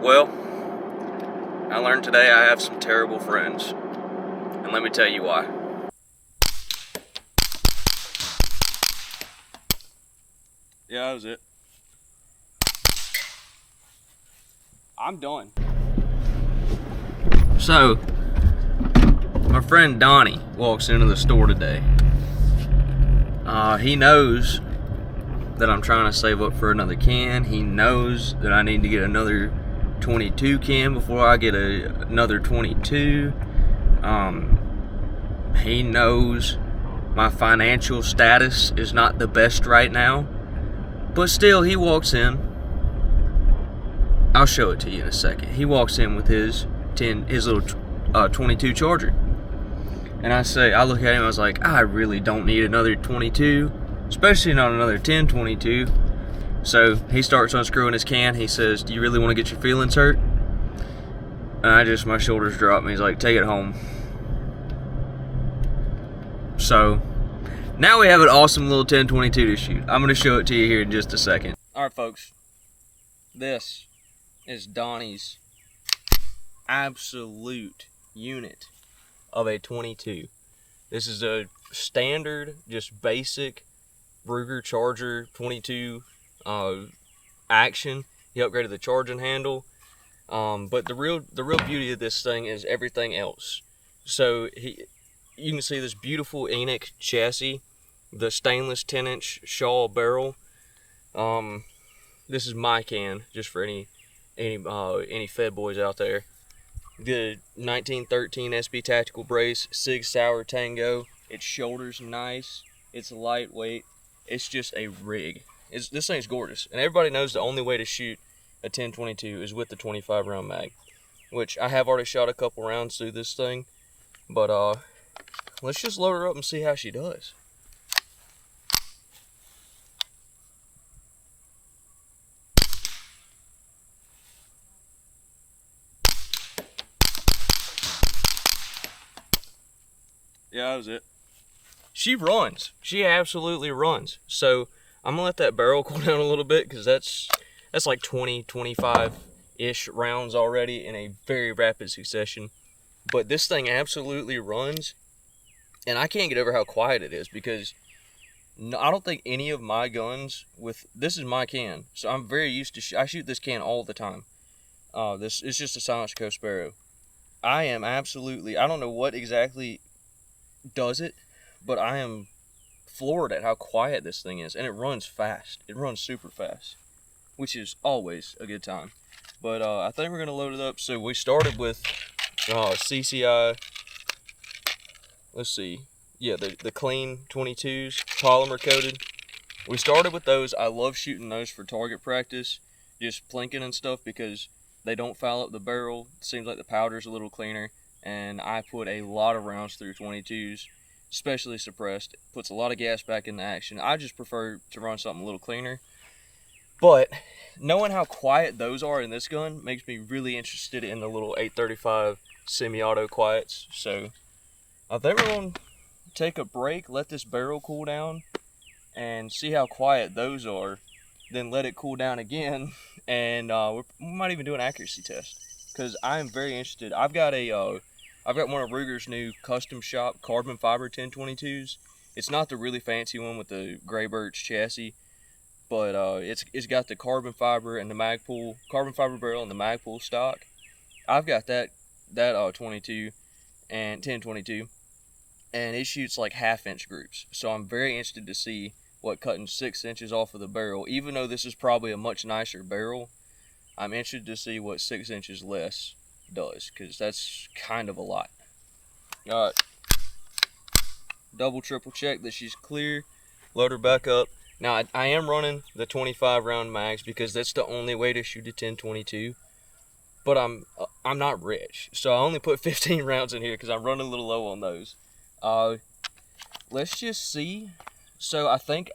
Well, I learned today I have some terrible friends. And let me tell you why. Yeah, that was it. I'm done. So, my friend Donnie walks into the store today. He knows that I'm trying to save up for another can. He knows that I need to get another 22 can before I get another 22. He knows my financial status is not the best right now, but still he walks in. I'll show it to you in a second. He walks in with his little 22 Charger, and I look at him, I was like, I really don't need another 22, especially not another 1022. So he starts unscrewing his can. He says, do you really want to get your feelings hurt? And my shoulders drop, and he's like, take it home. So now we have an awesome little 1022 to shoot. I'm going to show it to you here in just a second. All right, folks. This is Donnie's absolute unit of a 22. This is a standard, just basic Ruger Charger 22 action. He upgraded the charging handle, but the real beauty of this thing is everything else. So you can see this beautiful Enoch chassis, the stainless 10-inch Shaw barrel. This is my can, just for any Fed boys out there. The 1913 SB Tactical Brace, Sig Sauer Tango. Its shoulders nice. It's lightweight. It's just a rig. This thing's gorgeous, and everybody knows the only way to shoot a 1022 is with the 25 round mag, which I have already shot a couple rounds through this thing. But let's just load her up and see how she does. Yeah, that was it. She runs. She absolutely runs. So I'm gonna let that barrel cool down a little bit, because that's like 20, 25-ish rounds already in a very rapid succession. But this thing absolutely runs, and I can't get over how quiet it is, because I don't think any of my guns this is my can, so I'm very used to I shoot this can all the time. This is just a Silencer Co. Sparrow. I don't know what exactly does it, but I am floored at how quiet this thing is, and it runs fast. It runs super fast, which is always a good time. But I think we're gonna load it up. So we started with CCI. Let's see. Yeah, the clean 22s, polymer coated. We started with those. I love shooting those for target practice, just plinking and stuff, because they don't foul up the barrel. It seems like the powder's a little cleaner, and I put a lot of rounds through 22s, especially suppressed. It puts a lot of gas back in the action. I just prefer to run something a little cleaner. But knowing how quiet those are in this gun makes me really interested in the little 835 semi-auto quiets. So I think we're going to take a break, let this barrel cool down, and see how quiet those are. Then let it cool down again, and we might even do an accuracy test, because I am very interested. I've got one of Ruger's new custom shop carbon fiber 1022s. It's not the really fancy one with the gray birch chassis, but it's got the carbon fiber and the Magpul carbon fiber barrel and the Magpul stock. I've got that 22 and 1022, and it shoots like half-inch groups. So I'm very interested to see what cutting 6 inches off of the barrel, even though this is probably a much nicer barrel, I'm interested to see what 6 inches less does, because that's kind of a lot. Alright, triple check that she's clear, load her back up. Now I am running the 25 round mags, because that's the only way to shoot a 1022, but I'm not rich, so I only put 15 rounds in here because I'm running a little low on those. Let's just see. So I think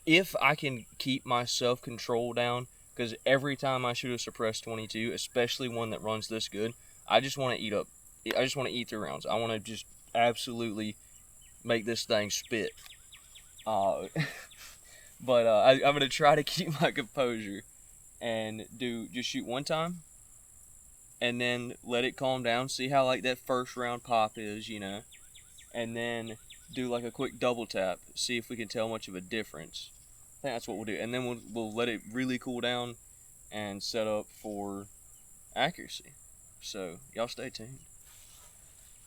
if I can keep my self-control down, because every time I shoot a suppressed 22, especially one that runs this good, I just want to eat through rounds. I want to just absolutely make this thing spit. But I'm going to try to keep my composure and just shoot one time and then let it calm down, see how like that first round pop is, you know, and then do like a quick double tap, see if we can tell much of a difference. I think that's what we'll do, and then we'll let it really cool down and set up for accuracy. So y'all stay tuned.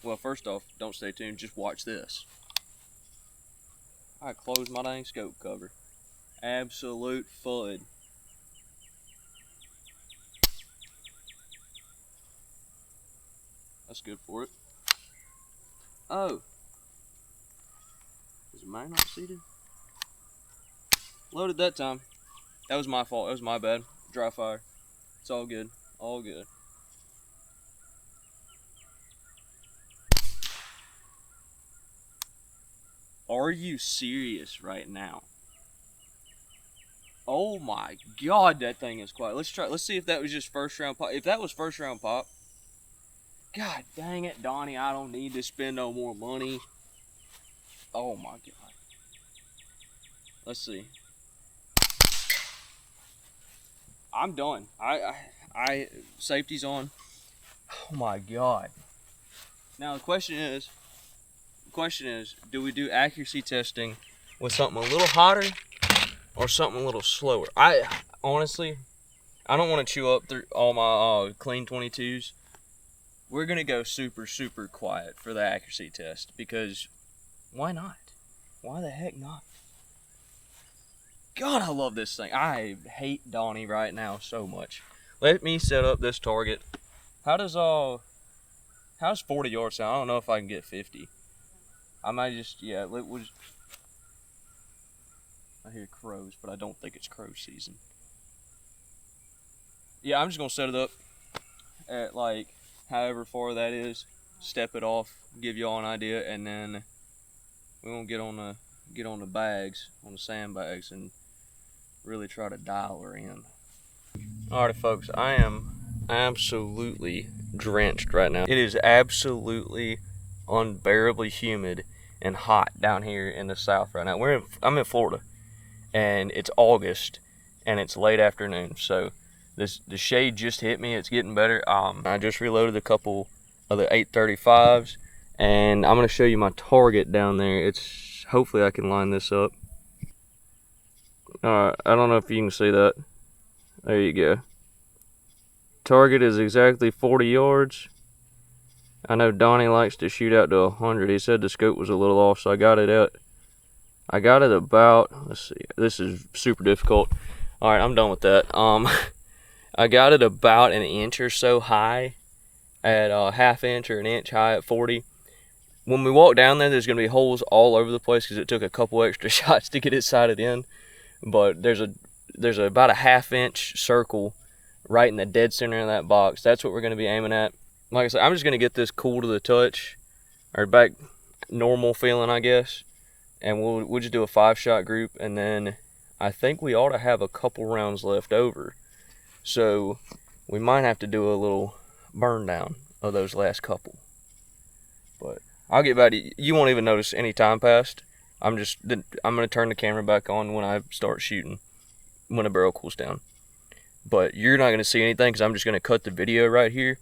Well, first off, don't stay tuned, just watch this. I closed my dang scope cover. Absolute FUD. That's good for it. Oh. Is mine not seated? Loaded that time. That was my fault. That was my bad. Dry fire. It's all good. All good. Are you serious right now? Oh my god, that thing is quiet. Let's try. Let's see if that was just first round pop. If that was first round pop, god dang it, Donnie, I don't need to spend no more money. Oh my god. Let's see. I'm done. I safety's on. Oh my god. Now the question is, do we do accuracy testing with something a little hotter or something a little slower? I honestly, I don't want to chew up through all my clean 22s. We're gonna go super quiet for the accuracy test, because why not? Why the heck not? God, I love this thing. I hate Donnie right now so much. Let me set up this target. How's 40 yards sound? I don't know if I can get 50. I might just, yeah, I hear crows, but I don't think it's crow season. Yeah, I'm just gonna set it up at like however far that is, step it off, give you all an idea, and then we're gonna get on the bags, on the sandbags, and really try to dial her in. Alright folks, I am absolutely drenched right now. It is absolutely unbearably humid and hot down here in the south right now. I'm in Florida, and it's August, and it's late afternoon, so the shade just hit me. It's getting better. I just reloaded a couple of the 835s, and I'm going to show you my target down there. It's hopefully I can line this up. Alright, I don't know if you can see that. There you go. Target is exactly 40 yards. I know Donnie likes to shoot out to 100. He said the scope was a little off, so I got it about, let's see, this is super difficult. Alright, I'm done with that. I got it about an inch or so high at half inch or an inch high at 40. When we walk down there, there's going to be holes all over the place because it took a couple extra shots to get it sighted in. But there's about a half-inch circle right in the dead center of that box. That's what we're going to be aiming at. Like I said, I'm just going to get this cool to the touch, or back normal feeling, I guess. And we'll just do a 5-shot group, and then I think we ought to have a couple rounds left over. So we might have to do a little burn down of those last couple. But I'll get back to you. You won't even notice any time passed. I'm going to turn the camera back on when I start shooting, when the barrel cools down. But you're not going to see anything because I'm just going to cut the video right here.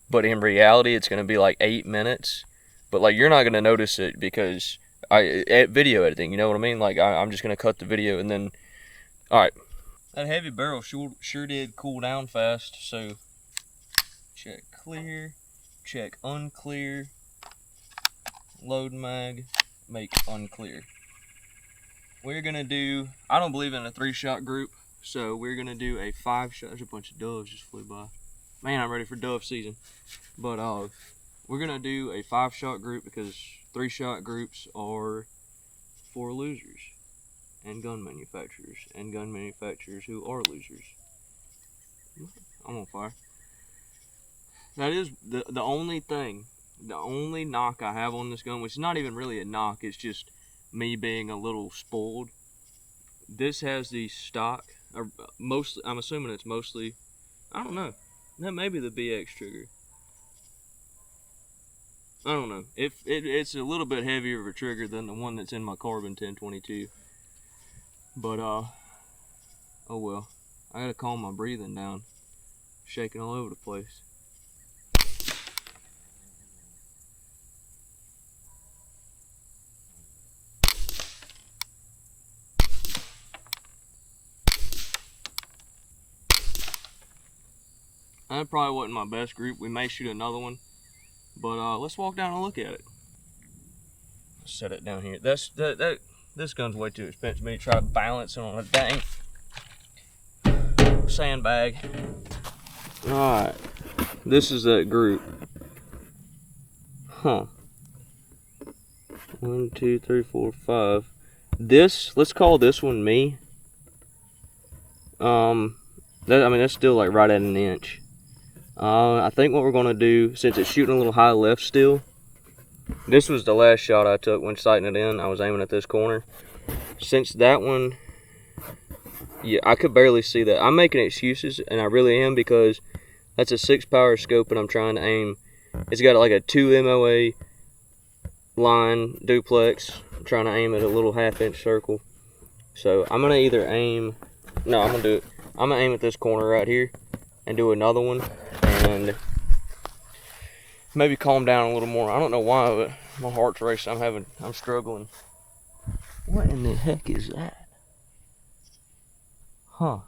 But in reality, it's going to be like 8 minutes. But like, you're not going to notice it because video editing, you know what I mean? Like, I'm just going to cut the video and then, all right. That heavy barrel sure did cool down fast. So check clear, check unclear, load mag, make unclear. We're gonna do, I don't believe in a 3-shot group, so we're gonna do a 5-shot. There's a bunch of doves just flew by. Man, I'm ready for dove season. But we're gonna do a 5-shot group because 3-shot groups are for losers and gun manufacturers who are losers. I'm on fire. That is the only thing, the only knock I have on this gun, which is not even really a knock, it's just me being a little spoiled. This has the stock, or mostly, I'm assuming it's mostly, I don't know, that may be the BX trigger. I don't know. It's a little bit heavier of a trigger than the one that's in my Carbon 1022. But oh well. I gotta calm my breathing down. Shaking all over the place. That probably wasn't my best group. We may shoot another one, but let's walk down and look at it. Set it down here. This gun's way too expensive for me to try to balance it on a dang sandbag. Alright, this is that group. Huh. 1, 2, 3, 4, 5. This, let's call this one me. That's still like right at an inch. I think what we're gonna do, since it's shooting a little high left still, this was the last shot I took when sighting it in. I was aiming at this corner. Since that one, yeah, I could barely see that. I'm making excuses, and I really am, because that's a 6-power scope and I'm trying to aim. It's got like a 2 MOA line duplex. I'm trying to aim at a little 1/2-inch circle. So I'm gonna either aim, no, I'm gonna aim at this corner right here and do another one and maybe calm down a little more. I don't know why, but my heart's racing. I'm struggling. What in the heck is that? Huh.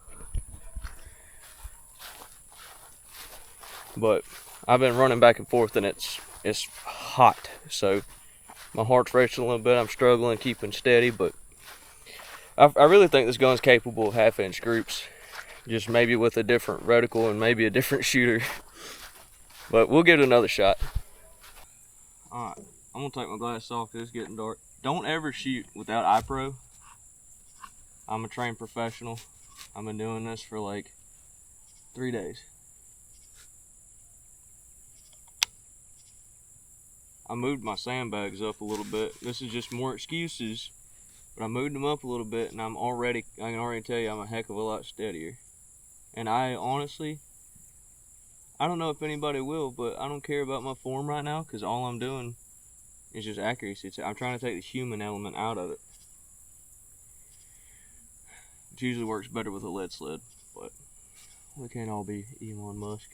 But I've been running back and forth and it's hot. So my heart's racing a little bit. I'm struggling keeping steady, but I really think this gun's capable of 1/2-inch groups. Just maybe with a different reticle and maybe a different shooter. But we'll give it another shot. Alright, I'm gonna take my glasses off because it's getting dark. Don't ever shoot without eye pro. I'm a trained professional. I've been doing this for like 3 days. I moved my sandbags up a little bit. This is just more excuses, but I moved them up a little bit and I can already tell you I'm a heck of a lot steadier. And I honestly, I don't know if anybody will, but I don't care about my form right now because all I'm doing is just accuracy. I'm trying to take the human element out of it. It usually works better with a lead sled, but we can't all be Elon Musk.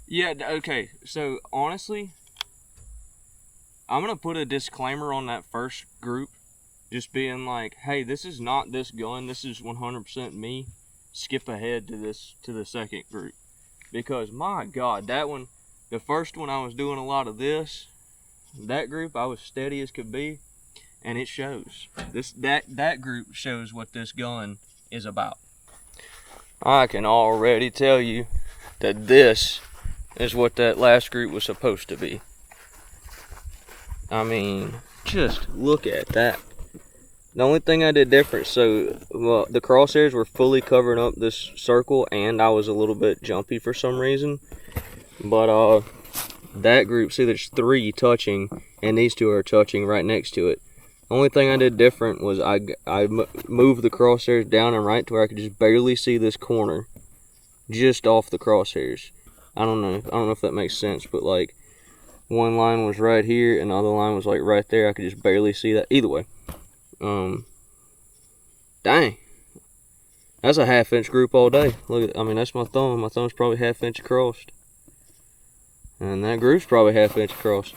Yeah, okay, so honestly, I'm going to put a disclaimer on that first group, just being like, hey, this is not this gun, this is 100% me. Skip ahead to the second group. Because, my God, that one, the first one I was doing a lot of this, that group I was steady as could be, and it shows. That group shows what this gun is about. I can already tell you that this is what that last group was supposed to be. I mean, just look at that. The only thing I did different, so the crosshairs were fully covering up this circle and I was a little bit jumpy for some reason. But that group, see there's 3 touching and these 2 are touching right next to it. The only thing I did different was I moved the crosshairs down and right to where I could just barely see this corner just off the crosshairs. I don't know if that makes sense, but like one line was right here and the other line was like right there. I could just barely see that. Either way, dang, that's a 1/2-inch group all day. Look at, I mean, that's my thumb. My thumb's probably 1/2 inch across, and that group's probably 1/2 inch across.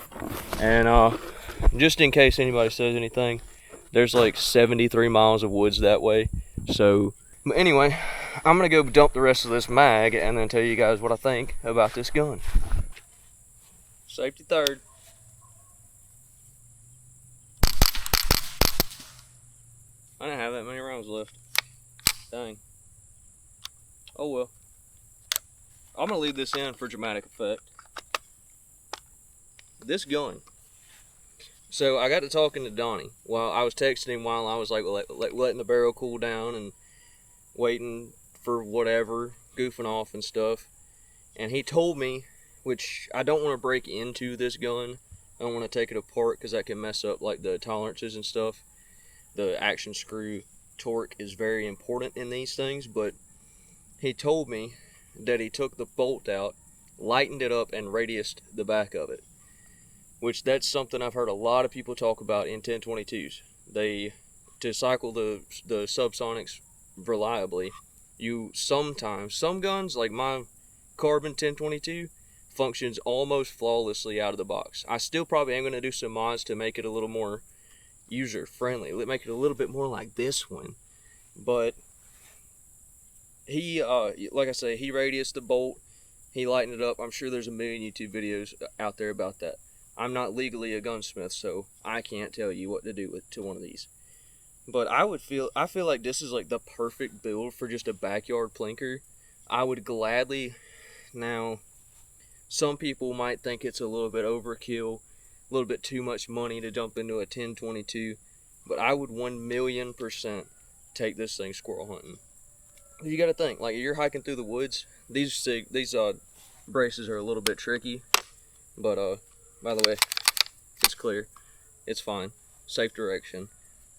And just in case anybody says anything, there's like 73 miles of woods that way. So, but anyway, I'm gonna go dump the rest of this mag and then tell you guys what I think about this gun. Safety third. I didn't have that many rounds left. Dang. Oh well. I'm gonna leave this in for dramatic effect. This gun. So I got to talking to Donnie while I was texting him while I was like letting the barrel cool down and waiting for whatever, goofing off and stuff. And he told me, which I don't want to break into this gun. I don't want to take it apart because that can mess up like the tolerances and stuff. The action screw torque is very important in these things, but he told me that he took the bolt out, lightened it up, and radiused the back of it. Which that's something I've heard a lot of people talk about in 1022s. They to cycle the subsonics reliably, you sometimes, some guns like my Carbon 1022 functions almost flawlessly out of the box. I still probably am going to do some mods to make it a little more user friendly, make it a little bit more like this one. But he, like I say, he radiused the bolt, he lightened it up. I'm sure there's a million YouTube videos out there about that. I'm not legally a gunsmith, so I can't tell you what to do to one of these. But I feel like this is like the perfect build for just a backyard plinker. I would gladly, now, some people might think it's a little bit overkill, a little bit too much money to jump into a 1022, but I would 1,000,000% take this thing squirrel hunting. You got to think, like, you're hiking through the woods. These braces are a little bit tricky, but by the way, it's clear, it's fine, safe direction.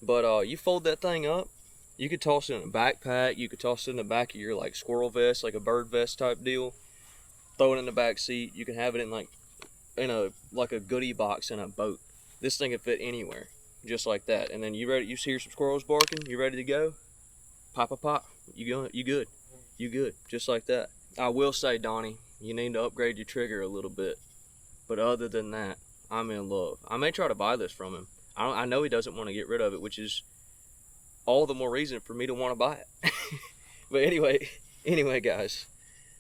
But you fold that thing up, you could toss it in a backpack, you could toss it in the back of your like squirrel vest, like a bird vest type deal. Throw it in the back seat. You can have it in like a goodie box in a boat. This thing can fit anywhere, just like that. And then you ready? You hear some squirrels barking? You ready to go? Pop a pop. You good? You good? Just like that. I will say, Donnie, you need to upgrade your trigger a little bit. But other than that, I'm in love. I may try to buy this from him. I know he doesn't want to get rid of it, which is all the more reason for me to want to buy it. But anyway, guys,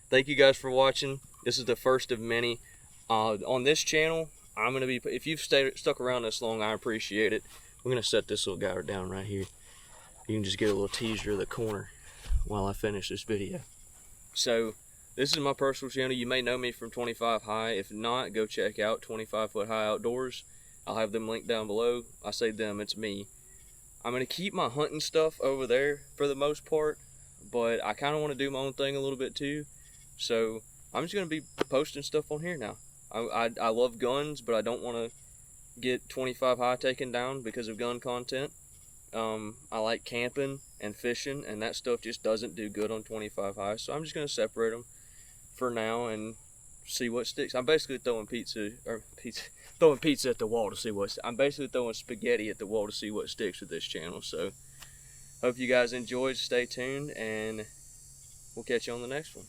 thank you guys for watching. This is the first of many. On this channel, I'm going to be, if you've stuck around this long, I appreciate it. We're going to set this little guy down right here. You can just get a little teaser of the corner while I finish this video. So, this is my personal channel. You may know me from 25 High. If not, go check out 25 Foot High Outdoors. I'll have them linked down below. I say them, it's me. I'm going to keep my hunting stuff over there for the most part, but I kind of want to do my own thing a little bit too. So I'm just going to be posting stuff on here now. I love guns, but I don't want to get 25 High taken down because of gun content. I like camping and fishing, and that stuff just doesn't do good on 25 High. So I'm just going to separate them for now and see what sticks. I'm basically throwing pizza at the wall to see what. I'm basically throwing spaghetti at the wall to see what sticks with this channel. So hope you guys enjoyed. Stay tuned, and we'll catch you on the next one.